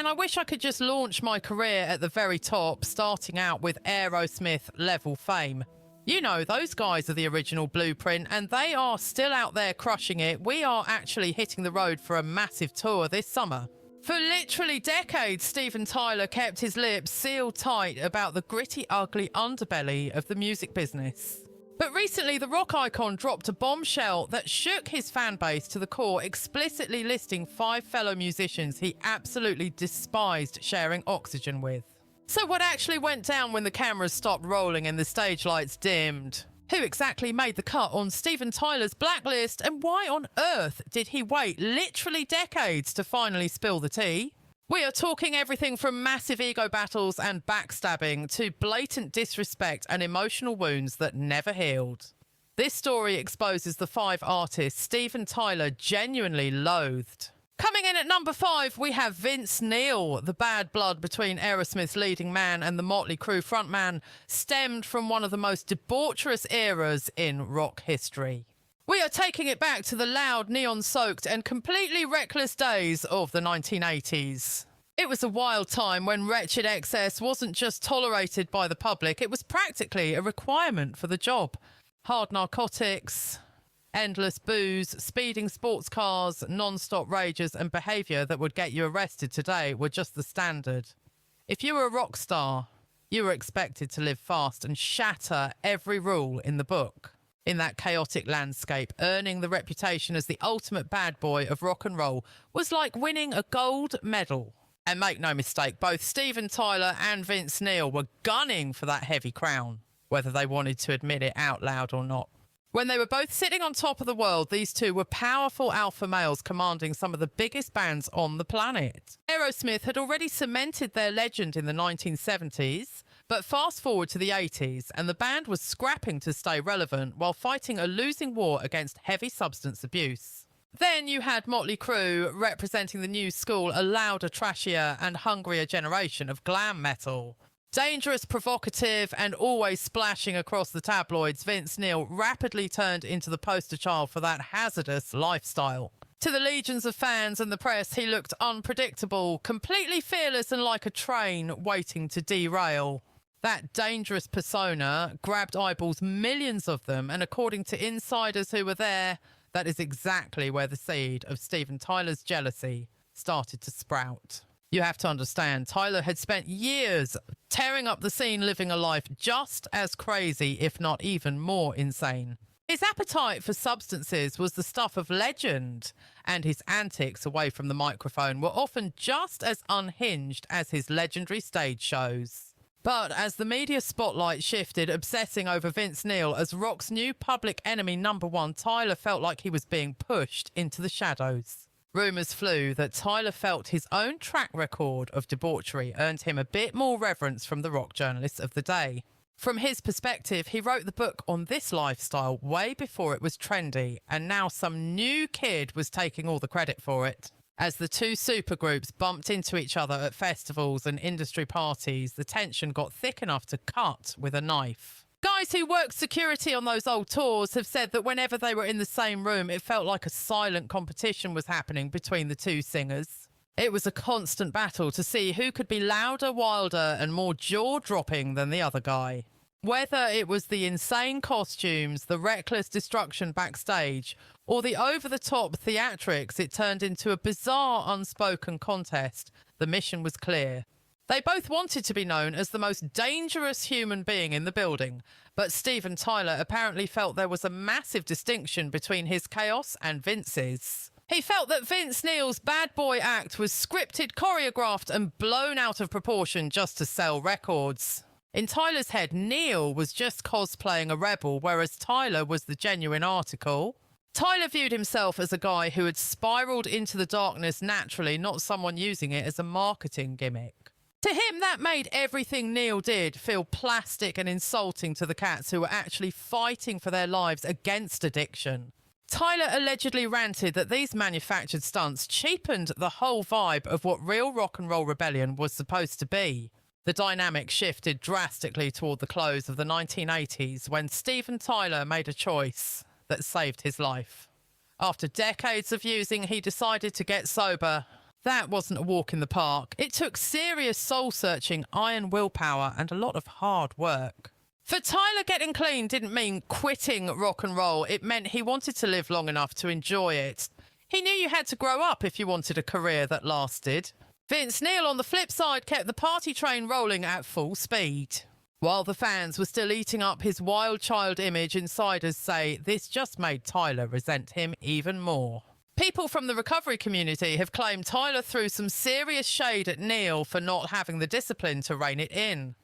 Man, I wish I could just launch my career at the very top, starting out with Aerosmith level fame. You know, those guys are the original blueprint, and they are still out there crushing it. We are actually hitting the road for a massive tour this summer. For literally decades, Steven Tyler kept his lips sealed tight about the gritty, ugly underbelly of the music business. But recently, the rock icon dropped a bombshell that shook his fan base to the core, explicitly listing 5 fellow musicians he absolutely despised sharing oxygen with. So what actually went down when the cameras stopped rolling and the stage lights dimmed? Who exactly made the cut on Steven Tyler's blacklist, and why on earth did he wait literally decades to finally spill the tea? We are talking everything from massive ego battles and backstabbing to blatant disrespect and emotional wounds that never healed. This story exposes the 5 artists Steven Tyler genuinely loathed. Coming in at number 5, we have Vince Neil. The bad blood between Aerosmith's leading man and the Motley Crue frontman stemmed from one of the most debaucherous eras in rock history. We are taking it back to the loud, neon-soaked and completely reckless days of the 1980s. It was a wild time when wretched excess wasn't just tolerated by the public, it was practically a requirement for the job. Hard narcotics, endless booze, speeding sports cars, non-stop rages and behaviour that would get you arrested today were just the standard. If you were a rock star, you were expected to live fast and shatter every rule in the book. In that chaotic landscape, earning the reputation as the ultimate bad boy of rock and roll was like winning a gold medal. And make no mistake, both Steven Tyler and Vince Neil were gunning for that heavy crown, whether they wanted to admit it out loud or not. When they were both sitting on top of the world, these two were powerful alpha males commanding some of the biggest bands on the planet. Aerosmith had already cemented their legend in the 1970s, but fast forward to the 80s, and the band was scrapping to stay relevant while fighting a losing war against heavy substance abuse. Then you had Motley Crue representing the new school, a louder, trashier and hungrier generation of glam metal. Dangerous, provocative and always splashing across the tabloids, Vince Neil rapidly turned into the poster child for that hazardous lifestyle. To the legions of fans and the press, he looked unpredictable, completely fearless and like a train waiting to derail. That dangerous persona grabbed eyeballs, millions of them, and according to insiders who were there, that is exactly where the seed of Steven Tyler's jealousy started to sprout. You have to understand, Tyler had spent years tearing up the scene, living a life just as crazy, if not even more insane. His appetite for substances was the stuff of legend, and his antics away from the microphone were often just as unhinged as his legendary stage shows. But as the media spotlight shifted, obsessing over Vince Neil as rock's new public enemy #1, Tyler felt like he was being pushed into the shadows. Rumours flew that Tyler felt his own track record of debauchery earned him a bit more reverence from the rock journalists of the day. From his perspective, he wrote the book on this lifestyle way before it was trendy, and now some new kid was taking all the credit for it. As the two supergroups bumped into each other at festivals and industry parties, the tension got thick enough to cut with a knife. Guys who worked security on those old tours have said that whenever they were in the same room, it felt like a silent competition was happening between the two singers. It was a constant battle to see who could be louder, wilder, and more jaw-dropping than the other guy. Whether it was the insane costumes, the reckless destruction backstage, or the over-the-top theatrics it turned into a bizarre unspoken contest, the mission was clear. They both wanted to be known as the most dangerous human being in the building, but Steven Tyler apparently felt there was a massive distinction between his chaos and Vince's. He felt that Vince Neil's bad boy act was scripted, choreographed, and blown out of proportion just to sell records. In Tyler's head, Neil was just cosplaying a rebel, whereas Tyler was the genuine article. Tyler viewed himself as a guy who had spiraled into the darkness naturally, not someone using it as a marketing gimmick. To him, that made everything Neil did feel plastic and insulting to the cats who were actually fighting for their lives against addiction. Tyler allegedly ranted that these manufactured stunts cheapened the whole vibe of what real rock and roll rebellion was supposed to be. The dynamic shifted drastically toward the close of the 1980s when Steven Tyler made a choice that saved his life. After decades of using, he decided to get sober That wasn't a walk in the park. It took serious soul-searching, iron willpower, and a lot of hard work. For Tyler, getting clean didn't mean quitting rock and roll. It meant he wanted to live long enough to enjoy it. He knew you had to grow up if you wanted a career that lasted. Vince Neil, on the flip side, kept the party train rolling at full speed. While the fans were still eating up his wild child image, insiders say this just made Tyler resent him even more. People from the recovery community have claimed Tyler threw some serious shade at Neil for not having the discipline to rein it in.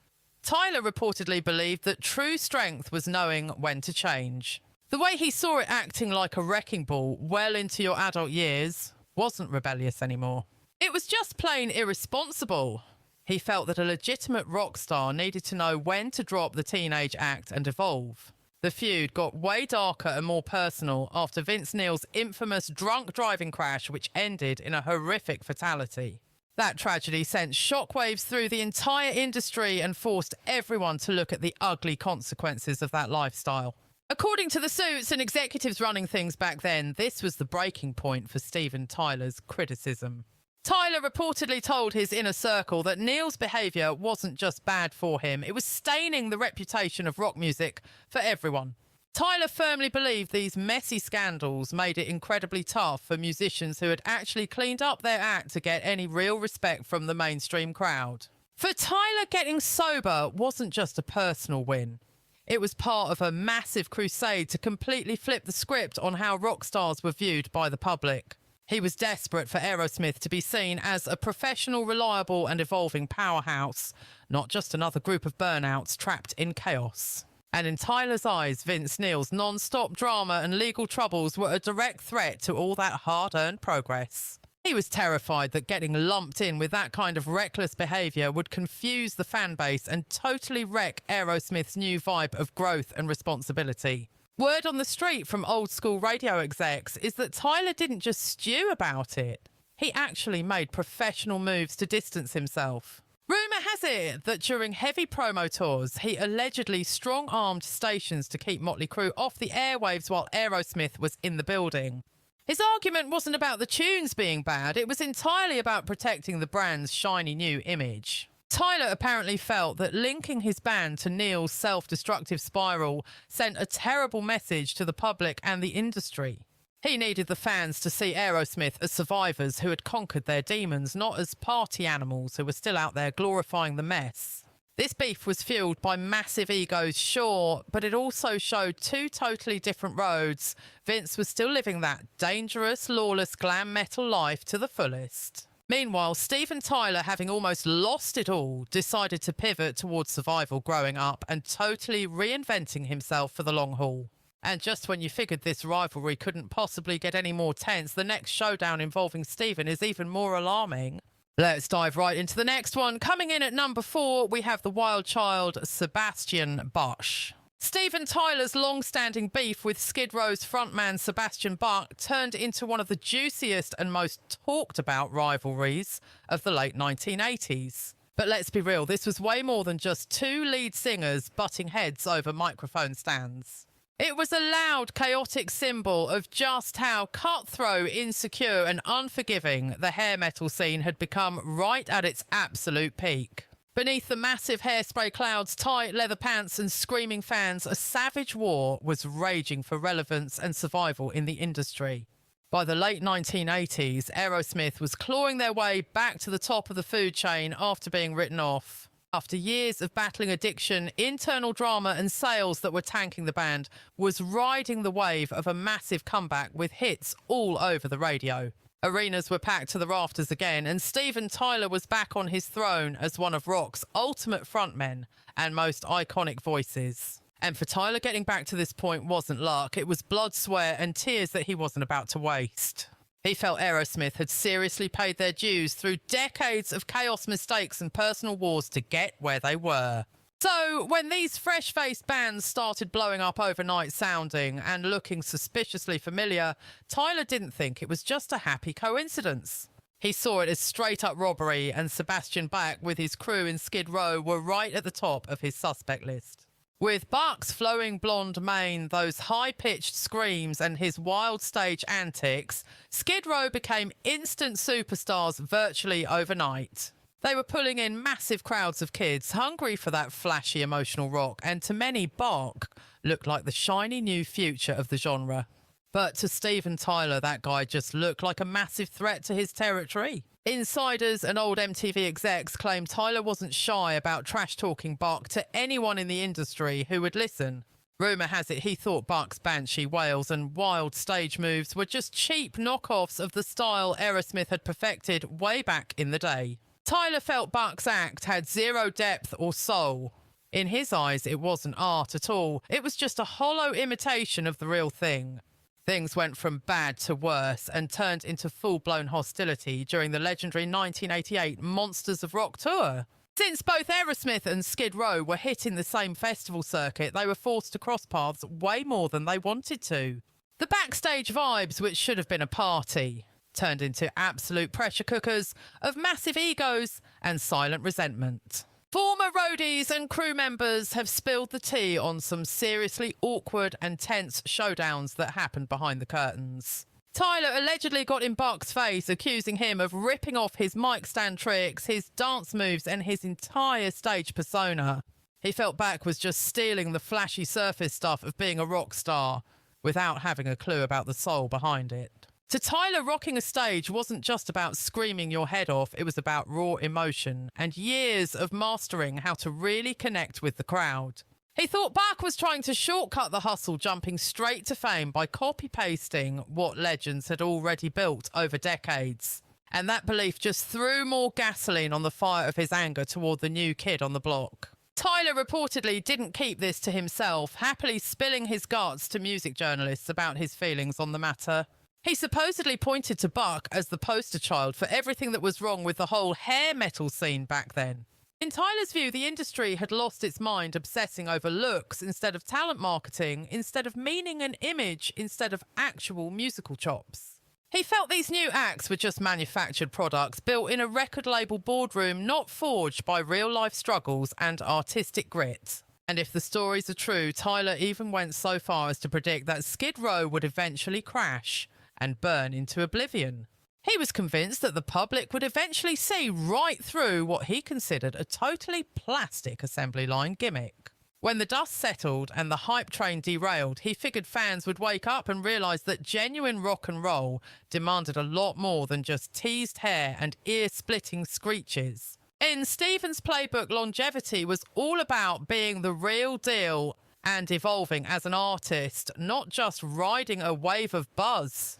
Tyler reportedly believed that true strength was knowing when to change. The way he saw it acting like a wrecking ball well into your adult years wasn't rebellious anymore. It was just plain irresponsible. He felt that a legitimate rock star needed to know when to drop the teenage act and evolve. The feud got way darker and more personal after Vince Neil's infamous drunk driving crash, which ended in a horrific fatality. That tragedy sent shockwaves through the entire industry and forced everyone to look at the ugly consequences of that lifestyle. According to the suits and executives running things back then, this was the breaking point for Steven Tyler's criticism. Tyler reportedly told his inner circle that Neil's behaviour wasn't just bad for him, it was staining the reputation of rock music for everyone. Tyler firmly believed these messy scandals made it incredibly tough for musicians who had actually cleaned up their act to get any real respect from the mainstream crowd. For Tyler, getting sober wasn't just a personal win. It was part of a massive crusade to completely flip the script on how rock stars were viewed by the public. He was desperate for Aerosmith to be seen as a professional, reliable and evolving powerhouse, not just another group of burnouts trapped in chaos. And in Tyler's eyes, Vince Neil's non-stop drama and legal troubles were a direct threat to all that hard-earned progress. He was terrified that getting lumped in with that kind of reckless behaviour would confuse the fan base and totally wreck Aerosmith's new vibe of growth and responsibility. Word on the street from old-school radio execs is that Tyler didn't just stew about it. He actually made professional moves to distance himself. Rumour has it that during heavy promo tours, he allegedly strong-armed stations to keep Motley Crue off the airwaves while Aerosmith was in the building. His argument wasn't about the tunes being bad, it was entirely about protecting the brand's shiny new image. Tyler apparently felt that linking his band to Neil's self-destructive spiral sent a terrible message to the public and the industry. He needed the fans to see Aerosmith as survivors who had conquered their demons, not as party animals who were still out there glorifying the mess. This beef was fueled by massive egos, sure, but it also showed two totally different roads. Vince was still living that dangerous, lawless glam metal life to the fullest. Meanwhile, Steven Tyler, having almost lost it all, decided to pivot towards survival growing up and totally reinventing himself for the long haul. And just when you figured this rivalry couldn't possibly get any more tense, the next showdown involving Steven is even more alarming. Let's dive right into the next one. Coming in at number 4, we have the wild child, Sebastian Bush. Steven Tyler's long-standing beef with Skid Row's frontman Sebastian Bach turned into one of the juiciest and most talked-about rivalries of the late 1980s. But let's be real, this was way more than just two lead singers butting heads over microphone stands. It was a loud, chaotic symbol of just how cutthroat, insecure and unforgiving the hair metal scene had become right at its absolute peak. Beneath the massive hairspray clouds, tight leather pants and screaming fans, a savage war was raging for relevance and survival in the industry. By the late 1980s, Aerosmith was clawing their way back to the top of the food chain after being written off. After years of battling addiction, internal drama and sales that were tanking the band, was riding the wave of a massive comeback with hits all over the radio. Arenas were packed to the rafters again, and Steven Tyler was back on his throne as one of rock's ultimate frontmen and most iconic voices. And for Tyler, getting back to this point wasn't luck. It was blood, sweat and tears that he wasn't about to waste. He felt Aerosmith had seriously paid their dues through decades of chaos, mistakes and personal wars to get where they were. So, when these fresh-faced bands started blowing up overnight sounding and looking suspiciously familiar, Tyler didn't think it was just a happy coincidence. He saw it as straight-up robbery, and Sebastian Bach with his crew in Skid Row were right at the top of his suspect list. With Buck's flowing blonde mane, those high-pitched screams and his wild stage antics, Skid Row became instant superstars virtually overnight. They were pulling in massive crowds of kids hungry for that flashy emotional rock, and to many, Buck looked like the shiny new future of the genre. But to Steven Tyler, that guy just looked like a massive threat to his territory. Insiders and old MTV execs claim Tyler wasn't shy about trash-talking Buck to anyone in the industry who would listen. Rumour has it he thought Buck's banshee wails and wild stage moves were just cheap knockoffs of the style Aerosmith had perfected way back in the day. Tyler felt Buck's act had zero depth or soul. In his eyes, it wasn't art at all. It was just a hollow imitation of the real thing. Things went from bad to worse and turned into full-blown hostility during the legendary 1988 Monsters of Rock tour. Since both Aerosmith and Skid Row were hitting the same festival circuit, they were forced to cross paths way more than they wanted to. The backstage vibes, which should have been a party, turned into absolute pressure cookers of massive egos and silent resentment. Former roadies and crew members have spilled the tea on some seriously awkward and tense showdowns that happened behind the curtains. Tyler allegedly got in Buck's face, accusing him of ripping off his mic stand tricks, his dance moves, and his entire stage persona. He felt Buck was just stealing the flashy surface stuff of being a rock star, without having a clue about the soul behind it. To Tyler, rocking a stage wasn't just about screaming your head off, it was about raw emotion and years of mastering how to really connect with the crowd. He thought Buck was trying to shortcut the hustle, jumping straight to fame by copy-pasting what legends had already built over decades. And that belief just threw more gasoline on the fire of his anger toward the new kid on the block. Tyler reportedly didn't keep this to himself, happily spilling his guts to music journalists about his feelings on the matter. He supposedly pointed to Buck as the poster child for everything that was wrong with the whole hair metal scene back then. In Tyler's view, the industry had lost its mind obsessing over looks instead of talent marketing, instead of meaning and image, instead of actual musical chops. He felt these new acts were just manufactured products built in a record label boardroom, not forged by real-life struggles and artistic grit. And if the stories are true, Tyler even went so far as to predict that Skid Row would eventually crash and burn into oblivion. He was convinced that the public would eventually see right through what he considered a totally plastic assembly line gimmick. When the dust settled and the hype train derailed, he figured fans would wake up and realise that genuine rock and roll demanded a lot more than just teased hair and ear-splitting screeches. In Steven's playbook, longevity was all about being the real deal and evolving as an artist, not just riding a wave of buzz.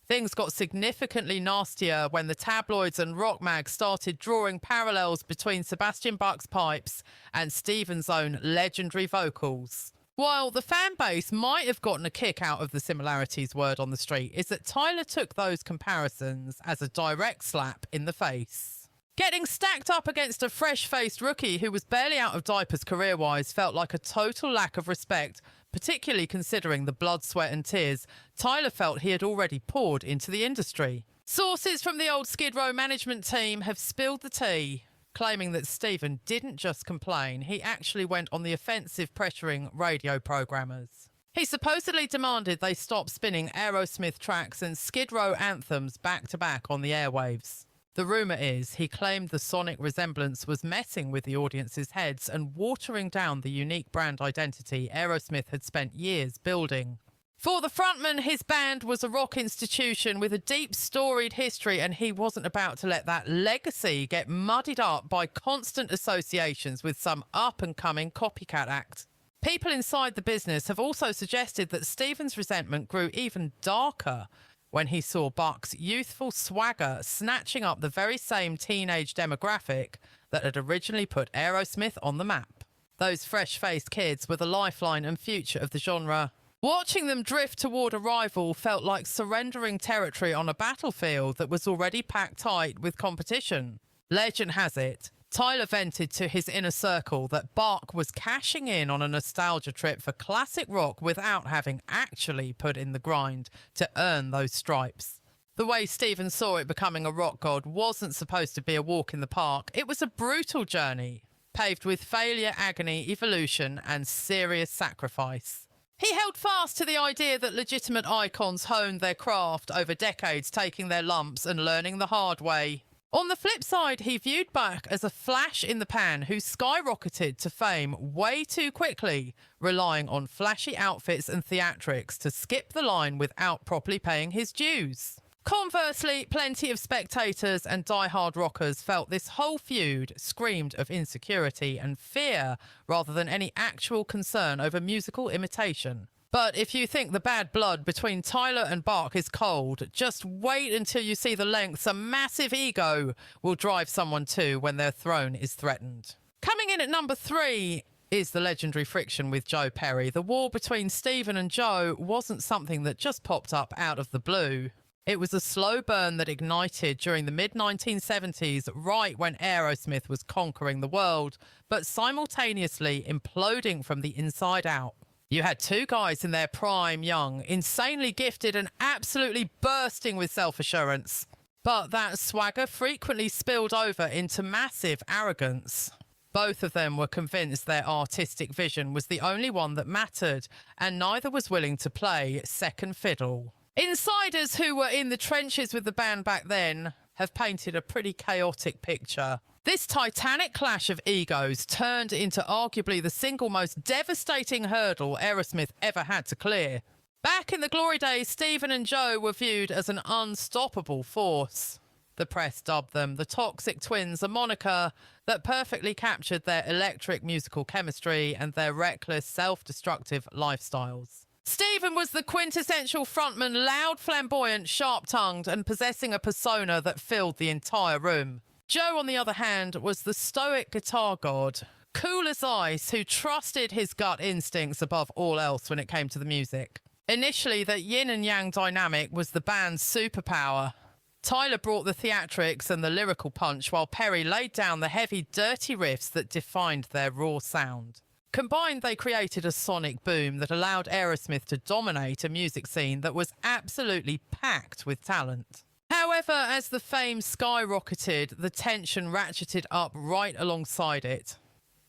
Things got significantly nastier when the tabloids and rock mags started drawing parallels between Sebastian Bach's pipes and Steven's own legendary vocals. While the fan base might have gotten a kick out of the similarities, word on the street is that Tyler took those comparisons as a direct slap in the face. Getting stacked up against a fresh-faced rookie who was barely out of diapers career-wise felt like a total lack of respect, particularly considering the blood, sweat and tears Tyler felt he had already poured into the industry. Sources from the old Skid Row management team have spilled the tea, claiming that Steven didn't just complain, he actually went on the offensive, pressuring radio programmers. He supposedly demanded they stop spinning Aerosmith tracks and Skid Row anthems back-to-back on the airwaves. The rumour is he claimed the sonic resemblance was messing with the audience's heads and watering down the unique brand identity Aerosmith had spent years building. For the frontman, his band was a rock institution with a deep storied history, and he wasn't about to let that legacy get muddied up by constant associations with some up-and-coming copycat act. People inside the business have also suggested that Steven's resentment grew even darker when he saw Buck's youthful swagger snatching up the very same teenage demographic that had originally put Aerosmith on the map. Those fresh-faced kids were the lifeline and future of the genre. Watching them drift toward a rival felt like surrendering territory on a battlefield that was already packed tight with competition. Legend has it, Tyler vented to his inner circle that Buck was cashing in on a nostalgia trip for classic rock without having actually put in the grind to earn those stripes. The way Steven saw it, becoming a rock god wasn't supposed to be a walk in the park. It was a brutal journey. paved with failure, agony, evolution, and serious sacrifice. He held fast to the idea that legitimate icons honed their craft over decades, taking their lumps and learning the hard way. On the flip side, he viewed Bach as a flash in the pan who skyrocketed to fame way too quickly, relying on flashy outfits and theatrics to skip the line without properly paying his dues. Conversely, plenty of spectators and die-hard rockers felt this whole feud screamed of insecurity and fear rather than any actual concern over musical imitation. But if you think the bad blood between Tyler and Bach is cold, just wait until you see the lengths a massive ego will drive someone to when their throne is threatened. Coming in at number 3 is the legendary friction with Joe Perry. The war between Stephen and Joe wasn't something that just popped up out of the blue. It was a slow burn that ignited during the mid-1970s, right when Aerosmith was conquering the world, but simultaneously imploding from the inside out. You had two guys in their prime, young, insanely gifted and absolutely bursting with self-assurance. But that swagger frequently spilled over into massive arrogance. Both of them were convinced their artistic vision was the only one that mattered, and neither was willing to play second fiddle. Insiders who were in the trenches with the band back then have painted a pretty chaotic picture. This titanic clash of egos turned into arguably the single most devastating hurdle Aerosmith ever had to clear. Back in the glory days, Stephen and Joe were viewed as an unstoppable force. The press dubbed them the Toxic Twins, a moniker that perfectly captured their electric musical chemistry and their reckless, self-destructive lifestyles. Stephen was the quintessential frontman, loud, flamboyant, sharp-tongued, and possessing a persona that filled the entire room. Joe, on the other hand, was the stoic guitar god, cool as ice, who trusted his gut instincts above all else when it came to the music. Initially, that yin and yang dynamic was the band's superpower. Tyler brought the theatrics and the lyrical punch, while Perry laid down the heavy, dirty riffs that defined their raw sound. Combined, they created a sonic boom that allowed Aerosmith to dominate a music scene that was absolutely packed with talent. However, as the fame skyrocketed, the tension ratcheted up right alongside it.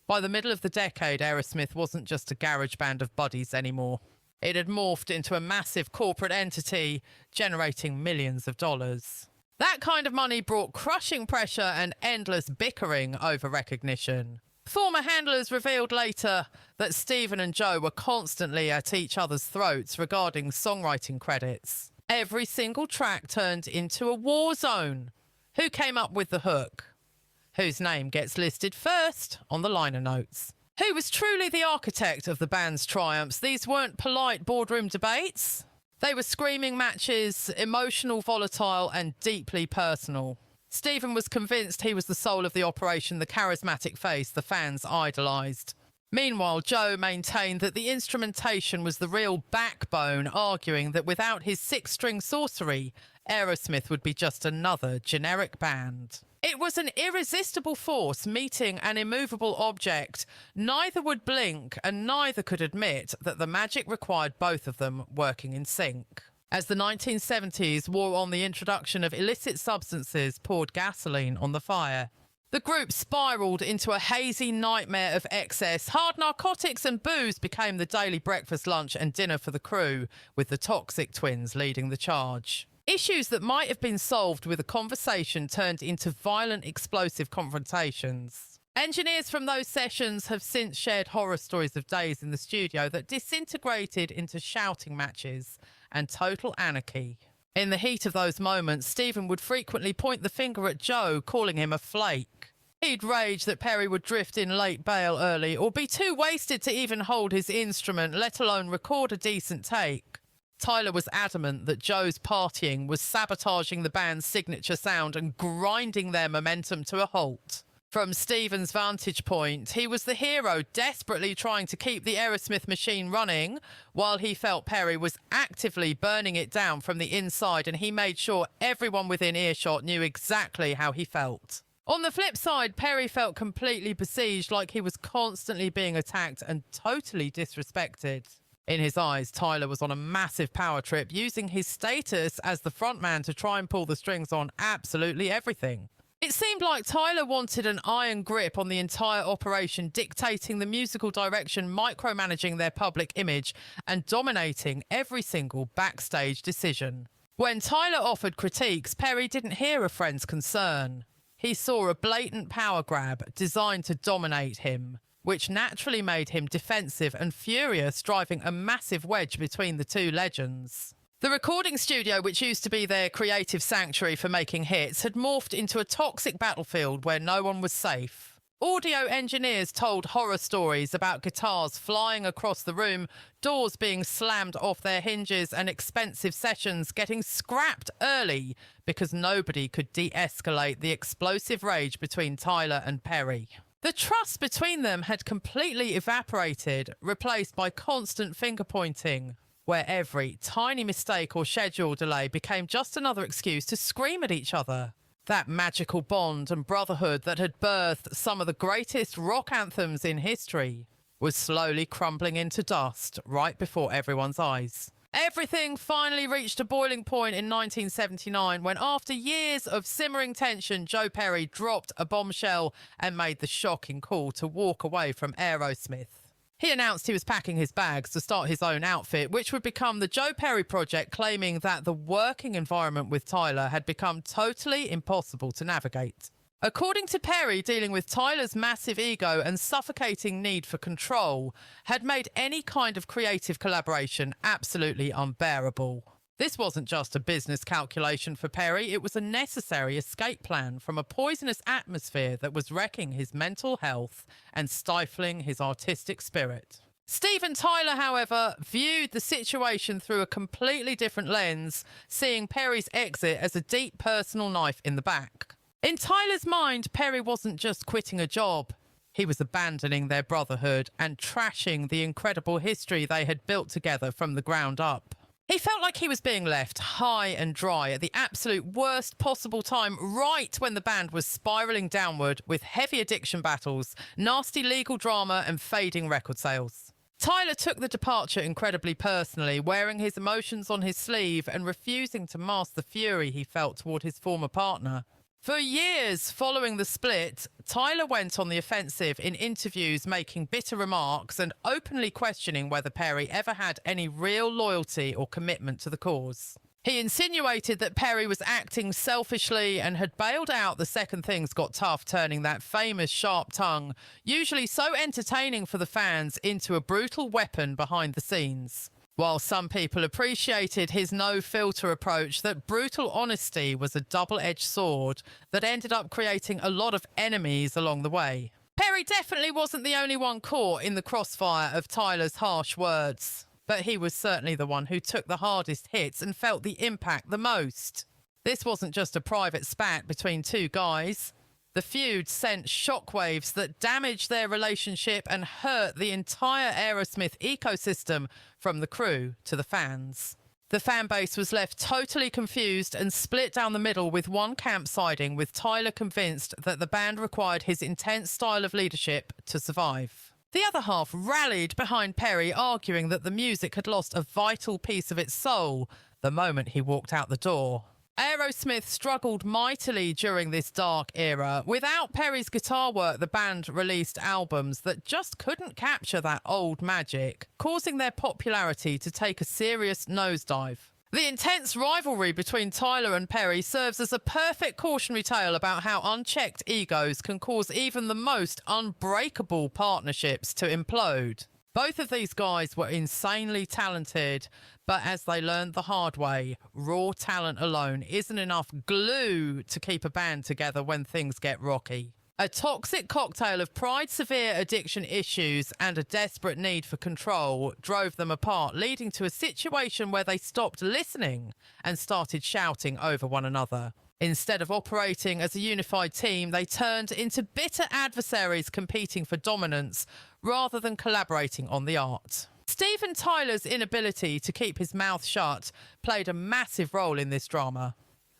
By the middle of the decade, Aerosmith wasn't just a garage band of buddies anymore. It had morphed into a massive corporate entity, generating millions of dollars. That kind of money brought crushing pressure and endless bickering over recognition. Former handlers revealed later that Stephen and Joe were constantly at each other's throats regarding songwriting credits. Every single track turned into a war zone. Who came up with the hook? Whose name gets listed first on the liner notes? Who was truly the architect of the band's triumphs? These weren't polite boardroom debates. They were screaming matches, emotional, volatile, and deeply personal. Stephen was convinced he was the soul of the operation, the charismatic face the fans idolised. Meanwhile, Joe maintained that the instrumentation was the real backbone, arguing that without his six-string sorcery, Aerosmith would be just another generic band. It was an irresistible force meeting an immovable object. Neither would blink, and neither could admit that the magic required both of them working in sync. As the 1970s wore on, the introduction of illicit substances poured gasoline on the fire. The group spiraled into a hazy nightmare of excess. Hard narcotics and booze became the daily breakfast, lunch and dinner for the crew, with the Toxic Twins leading the charge. Issues that might have been solved with a conversation turned into violent, explosive confrontations. Engineers from those sessions have since shared horror stories of days in the studio that disintegrated into shouting matches and total anarchy. In the heat of those moments, Stephen would frequently point the finger at Joe, calling him a flake. He'd rage that Perry would drift in late, bail early, or be too wasted to even hold his instrument, let alone record a decent take. Tyler was adamant that Joe's partying was sabotaging the band's signature sound and grinding their momentum to a halt. From Stephen's vantage point, he was the hero, desperately trying to keep the Aerosmith machine running, while he felt Perry was actively burning it down from the inside, and he made sure everyone within earshot knew exactly how he felt. On the flip side, Perry felt completely besieged, like he was constantly being attacked and totally disrespected. In his eyes, Tyler was on a massive power trip, using his status as the frontman to try and pull the strings on absolutely everything. It seemed like Tyler wanted an iron grip on the entire operation, dictating the musical direction, micromanaging their public image, and dominating every single backstage decision. When Tyler offered critiques, Perry didn't hear a friend's concern. He saw a blatant power grab designed to dominate him, which naturally made him defensive and furious, driving a massive wedge between the two legends. The recording studio, which used to be their creative sanctuary for making hits, had morphed into a toxic battlefield where no one was safe. Audio engineers told horror stories about guitars flying across the room, doors being slammed off their hinges, and expensive sessions getting scrapped early because nobody could de-escalate the explosive rage between Tyler and Perry. The trust between them had completely evaporated, replaced by constant finger-pointing, where every tiny mistake or schedule delay became just another excuse to scream at each other. That magical bond and brotherhood that had birthed some of the greatest rock anthems in history was slowly crumbling into dust right before everyone's eyes. Everything finally reached a boiling point in 1979 when, after years of simmering tension, Joe Perry dropped a bombshell and made the shocking call to walk away from Aerosmith. He announced he was packing his bags to start his own outfit, which would become the Joe Perry Project, claiming that the working environment with Tyler had become totally impossible to navigate. According to Perry, dealing with Tyler's massive ego and suffocating need for control had made any kind of creative collaboration absolutely unbearable. This wasn't just a business calculation for Perry, it was a necessary escape plan from a poisonous atmosphere that was wrecking his mental health and stifling his artistic spirit. Steven Tyler, however, viewed the situation through a completely different lens, seeing Perry's exit as a deep personal knife in the back. In Tyler's mind, Perry wasn't just quitting a job. He was abandoning their brotherhood and trashing the incredible history they had built together from the ground up. He felt like he was being left high and dry at the absolute worst possible time, right when the band was spiralling downward with heavy addiction battles, nasty legal drama, and fading record sales. Tyler took the departure incredibly personally, wearing his emotions on his sleeve and refusing to mask the fury he felt toward his former partner. For years following the split, Tyler went on the offensive in interviews, making bitter remarks and openly questioning whether Perry ever had any real loyalty or commitment to the cause. He insinuated that Perry was acting selfishly and had bailed out the second things got tough, turning that famous sharp tongue, usually so entertaining for the fans, into a brutal weapon behind the scenes. While some people appreciated his no-filter approach, that brutal honesty was a double-edged sword that ended up creating a lot of enemies along the way. Perry definitely wasn't the only one caught in the crossfire of Tyler's harsh words, but he was certainly the one who took the hardest hits and felt the impact the most. This wasn't just a private spat between two guys. The feud sent shockwaves that damaged their relationship and hurt the entire Aerosmith ecosystem, from the crew to the fans. The fan base was left totally confused and split down the middle, with one camp siding with Tyler, convinced that the band required his intense style of leadership to survive. The other half rallied behind Perry, arguing that the music had lost a vital piece of its soul the moment he walked out the door. Aerosmith struggled mightily during this dark era. Without Perry's guitar work, the band released albums that just couldn't capture that old magic, causing their popularity to take a serious nosedive. The intense rivalry between Tyler and Perry serves as a perfect cautionary tale about how unchecked egos can cause even the most unbreakable partnerships to implode. Both of these guys were insanely talented, but as they learned the hard way, raw talent alone isn't enough glue to keep a band together when things get rocky. A toxic cocktail of pride, severe addiction issues, and a desperate need for control drove them apart, leading to a situation where they stopped listening and started shouting over one another. Instead of operating as a unified team, they turned into bitter adversaries competing for dominance rather than collaborating on the art. Steven Tyler's inability to keep his mouth shut played a massive role in this drama.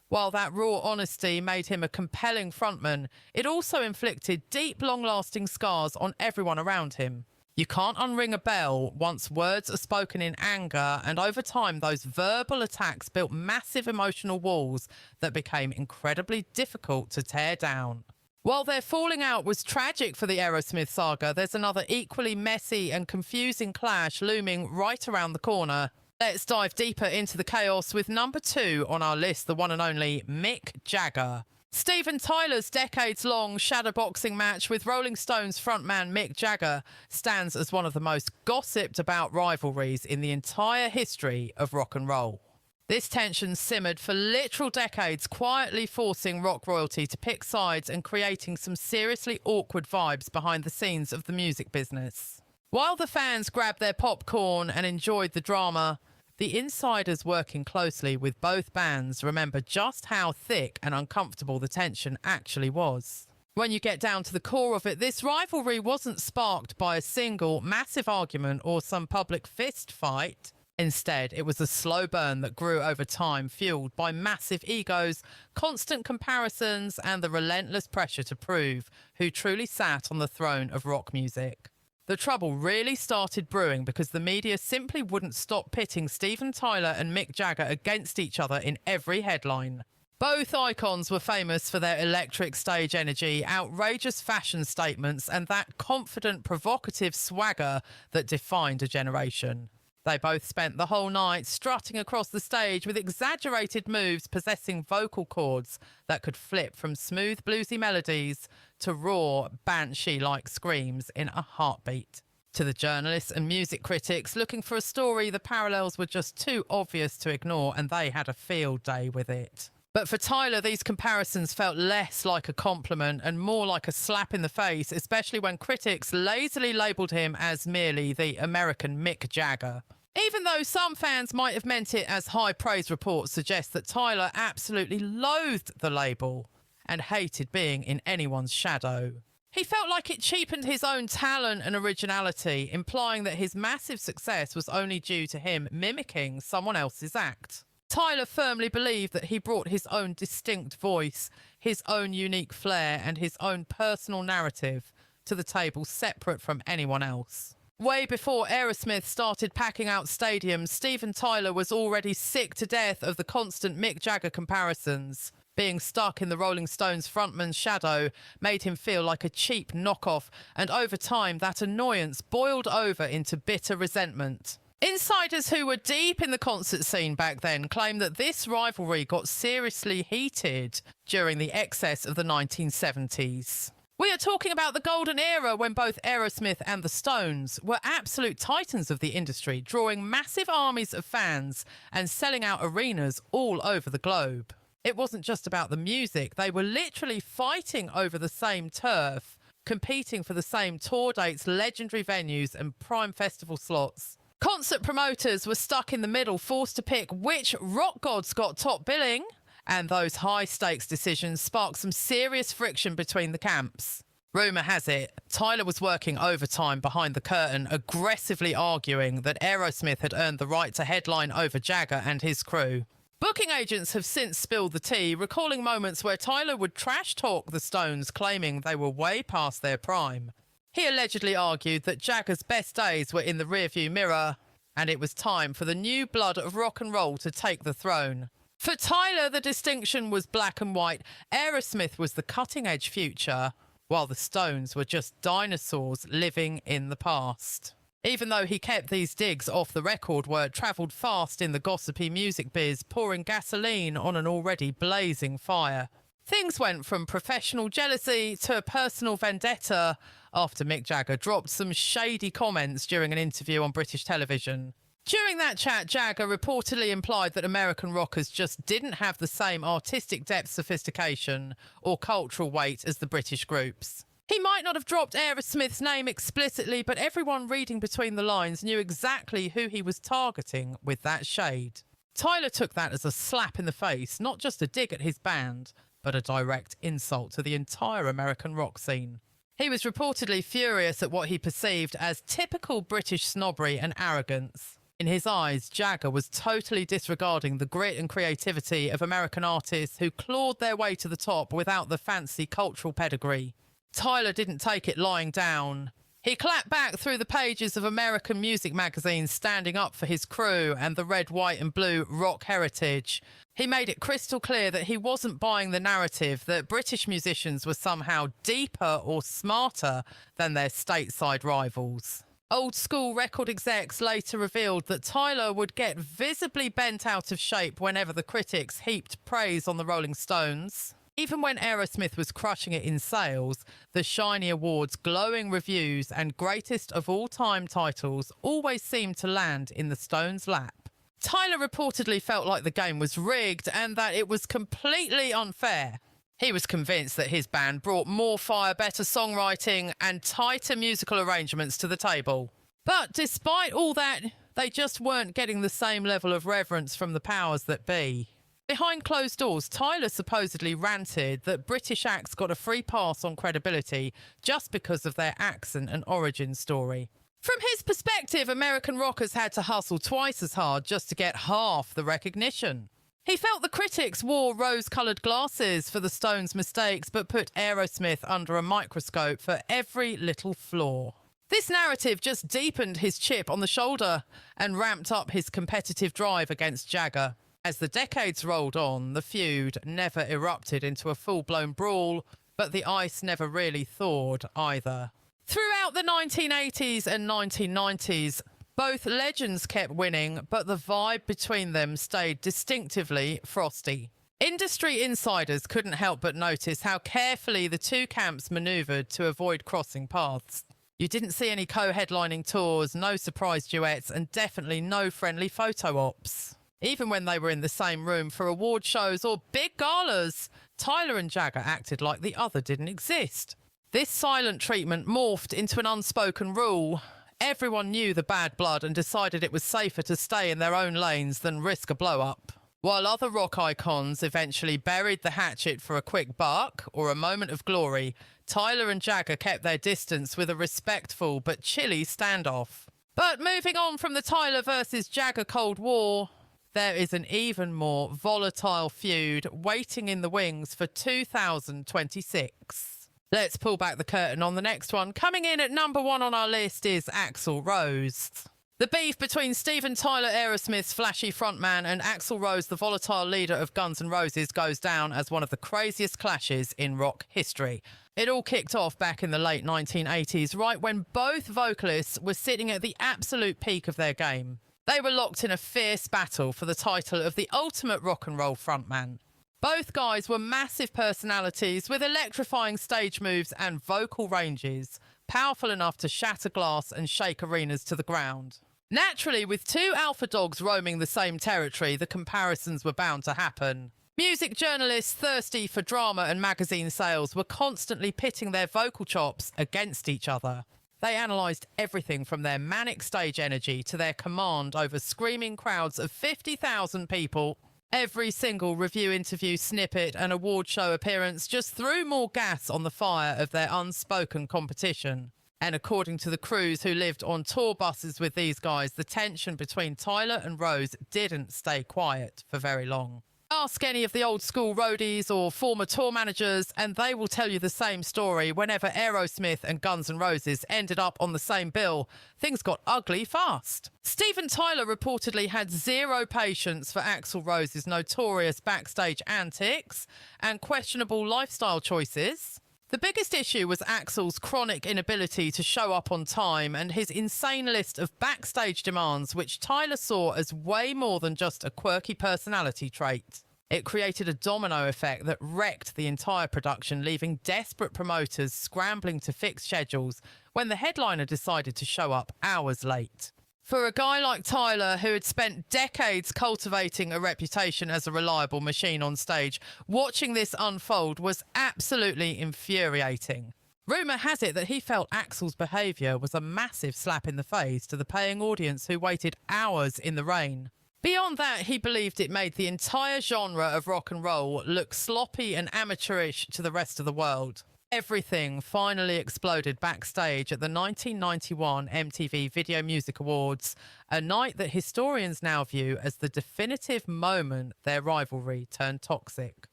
While that raw honesty made him a compelling frontman, it also inflicted deep, long-lasting scars on everyone around him. You can't unring a bell once words are spoken in anger, and over time those verbal attacks built massive emotional walls that became incredibly difficult to tear down. While their falling out was tragic for the Aerosmith saga, there's another equally messy and confusing clash looming right around the corner. Let's dive deeper into the chaos with number 2 on our list, the one and only Mick Jagger. Steven Tyler's decades-long shadowboxing match with Rolling Stones frontman Mick Jagger stands as one of the most gossiped about rivalries in the entire history of rock and roll. This tension simmered for literal decades, quietly forcing rock royalty to pick sides and creating some seriously awkward vibes behind the scenes of the music business. While the fans grabbed their popcorn and enjoyed the drama, the insiders working closely with both bands remember just how thick and uncomfortable the tension actually was. When you get down to the core of it, this rivalry wasn't sparked by a single massive argument or some public fist fight. Instead, it was a slow burn that grew over time, fueled by massive egos, constant comparisons, and the relentless pressure to prove who truly sat on the throne of rock music. The trouble really started brewing because the media simply wouldn't stop pitting Steven Tyler and Mick Jagger against each other in every headline. Both icons were famous for their electric stage energy, outrageous fashion statements, and that confident, provocative swagger that defined a generation. They both spent the whole night strutting across the stage with exaggerated moves possessing vocal cords that could flip from smooth bluesy melodies to raw, banshee-like screams in a heartbeat. To the journalists and music critics looking for a story, the parallels were just too obvious to ignore, and they had a field day with it. But for Tyler, these comparisons felt less like a compliment and more like a slap in the face, especially when critics lazily labelled him as merely the American Mick Jagger. Even though some fans might have meant it as high praise reports suggest that Tyler absolutely loathed the label and hated being in anyone's shadow. He felt like it cheapened his own talent and originality, implying that his massive success was only due to him mimicking someone else's act. Tyler firmly believed that he brought his own distinct voice, his own unique flair, and his own personal narrative to the table separate from anyone else. Way before Aerosmith started packing out stadiums, Steven Tyler was already sick to death of the constant Mick Jagger comparisons. Being stuck in the Rolling Stones frontman's shadow made him feel like a cheap knockoff, and over time that annoyance boiled over into bitter resentment. Insiders who were deep in the concert scene back then claim that this rivalry got seriously heated during the excess of the 1970s. We are talking about the golden era when both Aerosmith and the Stones were absolute titans of the industry, drawing massive armies of fans and selling out arenas all over the globe. It wasn't just about the music, they were literally fighting over the same turf, competing for the same tour dates, legendary venues and prime festival slots. Concert promoters were stuck in the middle, forced to pick which rock gods got top billing, and those high-stakes decisions sparked some serious friction between the camps. Rumour has it, Tyler was working overtime behind the curtain, aggressively arguing that Aerosmith had earned the right to headline over Jagger and his crew. Booking agents have since spilled the tea, recalling moments where Tyler would trash-talk the Stones, claiming they were way past their prime. He allegedly argued that Jagger's best days were in the rearview mirror, and it was time for the new blood of rock and roll to take the throne. For Tyler, the distinction was black and white. Aerosmith was the cutting-edge future, while the Stones were just dinosaurs living in the past. Even though he kept these digs off the record, word travelled fast in the gossipy music biz, pouring gasoline on an already blazing fire. Things went from professional jealousy to a personal vendetta after Mick Jagger dropped some shady comments during an interview on British television. During that chat, Jagger reportedly implied that American rockers just didn't have the same artistic depth, sophistication, or cultural weight as the British groups. He might not have dropped Aerosmith's name explicitly, but everyone reading between the lines knew exactly who he was targeting with that shade. Tyler took that as a slap in the face, not just a dig at his band, but a direct insult to the entire American rock scene. He was reportedly furious at what he perceived as typical British snobbery and arrogance. In his eyes, Jagger was totally disregarding the grit and creativity of American artists who clawed their way to the top without the fancy cultural pedigree. Tyler didn't take it lying down. He clapped back through the pages of American music magazines, standing up for his crew and the red, white and blue rock heritage. He made it crystal clear that he wasn't buying the narrative that British musicians were somehow deeper or smarter than their stateside rivals. Old school record execs later revealed that Tyler would get visibly bent out of shape whenever the critics heaped praise on the Rolling Stones. Even when Aerosmith was crushing it in sales, the shiny awards, glowing reviews and greatest of all time titles always seemed to land in the Stones' lap. Tyler reportedly felt like the game was rigged and that it was completely unfair. He was convinced that his band brought more fire, better songwriting and tighter musical arrangements to the table. But despite all that, they just weren't getting the same level of reverence from the powers that be. Behind closed doors, Tyler supposedly ranted that British acts got a free pass on credibility just because of their accent and origin story. From his perspective, American rockers had to hustle twice as hard just to get half the recognition. He felt the critics wore rose-coloured glasses for the Stones' mistakes, but put Aerosmith under a microscope for every little flaw. This narrative just deepened his chip on the shoulder and ramped up his competitive drive against Jagger. As the decades rolled on, the feud never erupted into a full-blown brawl, but the ice never really thawed either. Throughout the 1980s and 1990s, both legends kept winning, but the vibe between them stayed distinctively frosty. Industry insiders couldn't help but notice how carefully the two camps manoeuvred to avoid crossing paths. You didn't see any co-headlining tours, no surprise duets, and definitely no friendly photo ops. Even when they were in the same room for award shows or big galas, Tyler and Jagger acted like the other didn't exist. This silent treatment morphed into an unspoken rule. Everyone knew the bad blood and decided it was safer to stay in their own lanes than risk a blow-up. While other rock icons eventually buried the hatchet for a quick buck or a moment of glory, Tyler and Jagger kept their distance with a respectful but chilly standoff. But moving on from the Tyler versus Jagger Cold War, there is an even more volatile feud waiting in the wings for 2026. Let's pull back the curtain on the next one. Coming in at number 1 on our list is Axl Rose. The beef between Steven Tyler, Aerosmith's flashy frontman, and Axl Rose, the volatile leader of Guns N' Roses, goes down as one of the craziest clashes in rock history. It all kicked off back in the late 1980s, right when both vocalists were sitting at the absolute peak of their game. They were locked in a fierce battle for the title of the ultimate rock and roll frontman. Both guys were massive personalities with electrifying stage moves and vocal ranges, powerful enough to shatter glass and shake arenas to the ground. Naturally, with two alpha dogs roaming the same territory, the comparisons were bound to happen. Music journalists thirsty for drama and magazine sales were constantly pitting their vocal chops against each other. They analysed everything from their manic stage energy to their command over screaming crowds of 50,000 people. Every single review interview snippet and award show appearance just threw more gas on the fire of their unspoken competition. And according to the crews who lived on tour buses with these guys, the tension between Tyler and Rose didn't stay quiet for very long. Ask any of the old school roadies or former tour managers and they will tell you the same story. Whenever Aerosmith and Guns N' Roses ended up on the same bill, things got ugly fast. Steven Tyler reportedly had zero patience for Axl Rose's notorious backstage antics and questionable lifestyle choices. The biggest issue was Axl's chronic inability to show up on time and his insane list of backstage demands, which Tyler saw as way more than just a quirky personality trait. It created a domino effect that wrecked the entire production, leaving desperate promoters scrambling to fix schedules when the headliner decided to show up hours late. For a guy like Tyler, who had spent decades cultivating a reputation as a reliable machine on stage, watching this unfold was absolutely infuriating. Rumour has it that he felt Axl's behaviour was a massive slap in the face to the paying audience who waited hours in the rain. Beyond that, he believed it made the entire genre of rock and roll look sloppy and amateurish to the rest of the world. Everything finally exploded backstage at the 1991 MTV Video Music Awards, a night that historians now view as the definitive moment their rivalry turned toxic.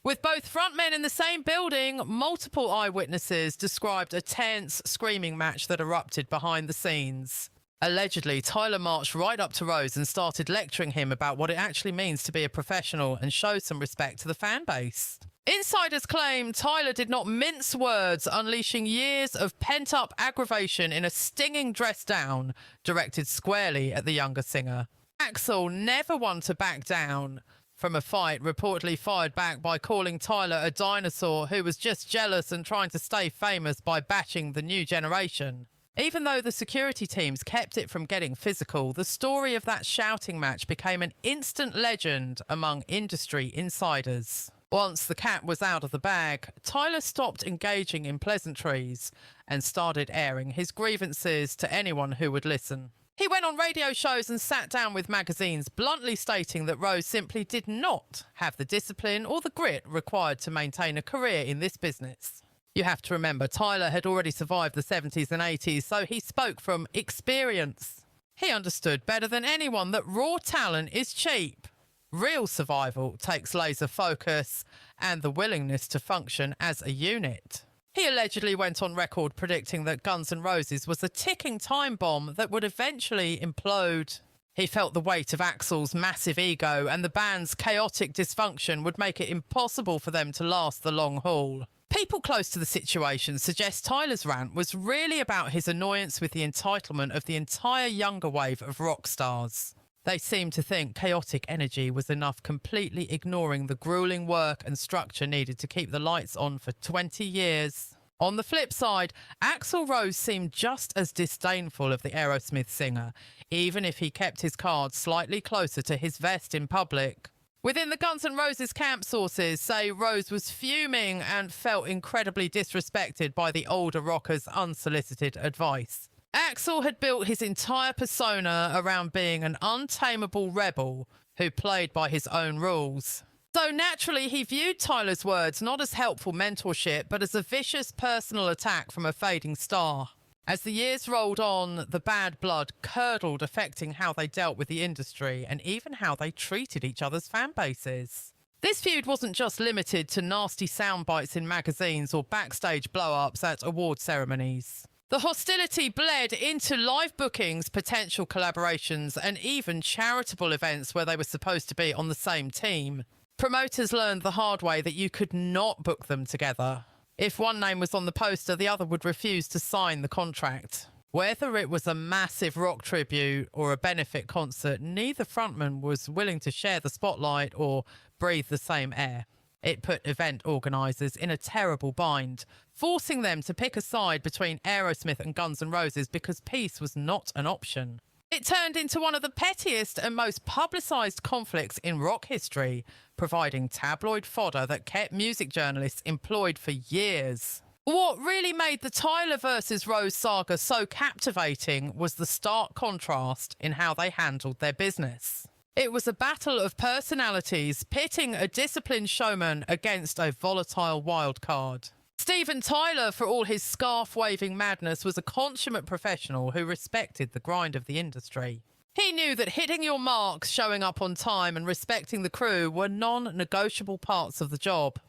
With both frontmen in the same building, multiple eyewitnesses described a tense, screaming match that erupted behind the scenes. Allegedly, Tyler marched right up to Rose and started lecturing him about what it actually means to be a professional and show some respect to the fan base. Insiders claim Tyler did not mince words, unleashing years of pent-up aggravation in a stinging dress down directed squarely at the younger singer. Axl, never one to back down from a fight, reportedly fired back by calling Tyler a dinosaur who was just jealous and trying to stay famous by bashing the new generation. Even though the security teams kept it from getting physical, the story of that shouting match became an instant legend among industry insiders. Once the cat was out of the bag, Tyler stopped engaging in pleasantries and started airing his grievances to anyone who would listen. He went on radio shows and sat down with magazines, bluntly stating that Rose simply did not have the discipline or the grit required to maintain a career in this business. You have to remember, Tyler had already survived the 70s and 80s, so he spoke from experience. He understood better than anyone that raw talent is cheap. Real survival takes laser focus and the willingness to function as a unit. He allegedly went on record predicting that Guns N' Roses was a ticking time bomb that would eventually implode. He felt the weight of Axl's massive ego and the band's chaotic dysfunction would make it impossible for them to last the long haul. People close to the situation suggest Tyler's rant was really about his annoyance with the entitlement of the entire younger wave of rock stars. They seem to think chaotic energy was enough, completely ignoring the grueling work and structure needed to keep the lights on for 20 years. On the flip side, Axl Rose seemed just as disdainful of the Aerosmith singer, even if he kept his cards slightly closer to his vest in public. Within the Guns N' Roses camp, sources say Rose was fuming and felt incredibly disrespected by the older rocker's unsolicited advice. Axl had built his entire persona around being an untamable rebel who played by his own rules. So naturally, he viewed Tyler's words not as helpful mentorship, but as a vicious personal attack from a fading star. As the years rolled on, the bad blood curdled, affecting how they dealt with the industry and even how they treated each other's fan bases. This feud wasn't just limited to nasty sound bites in magazines or backstage blow-ups at award ceremonies. The hostility bled into live bookings, potential collaborations, and even charitable events where they were supposed to be on the same team. Promoters learned the hard way that you could not book them together. If one name was on the poster, the other would refuse to sign the contract. Whether it was a massive rock tribute or a benefit concert, neither frontman was willing to share the spotlight or breathe the same air. It put event organisers in a terrible bind, forcing them to pick a side between Aerosmith and Guns N' Roses because peace was not an option. It turned into one of the pettiest and most publicised conflicts in rock history, providing tabloid fodder that kept music journalists employed for years. What really made the Tyler versus Rose saga so captivating was the stark contrast in how they handled their business. It was a battle of personalities, pitting a disciplined showman against a volatile wild card. Steven Tyler, for all his scarf-waving madness, was a consummate professional who respected the grind of the industry. He knew that hitting your marks, showing up on time and respecting the crew were non-negotiable parts of the job.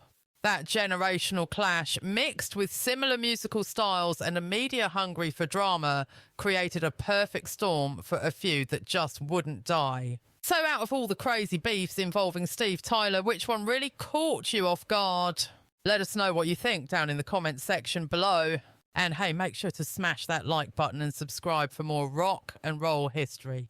That generational clash, mixed with similar musical styles and a media hungry for drama, created a perfect storm for a feud that just wouldn't die. So out of all the crazy beefs involving Steve Tyler, which one really caught you off guard? Let us know what you think down in the comments section below. And hey, make sure to smash that like button and subscribe for more rock and roll history.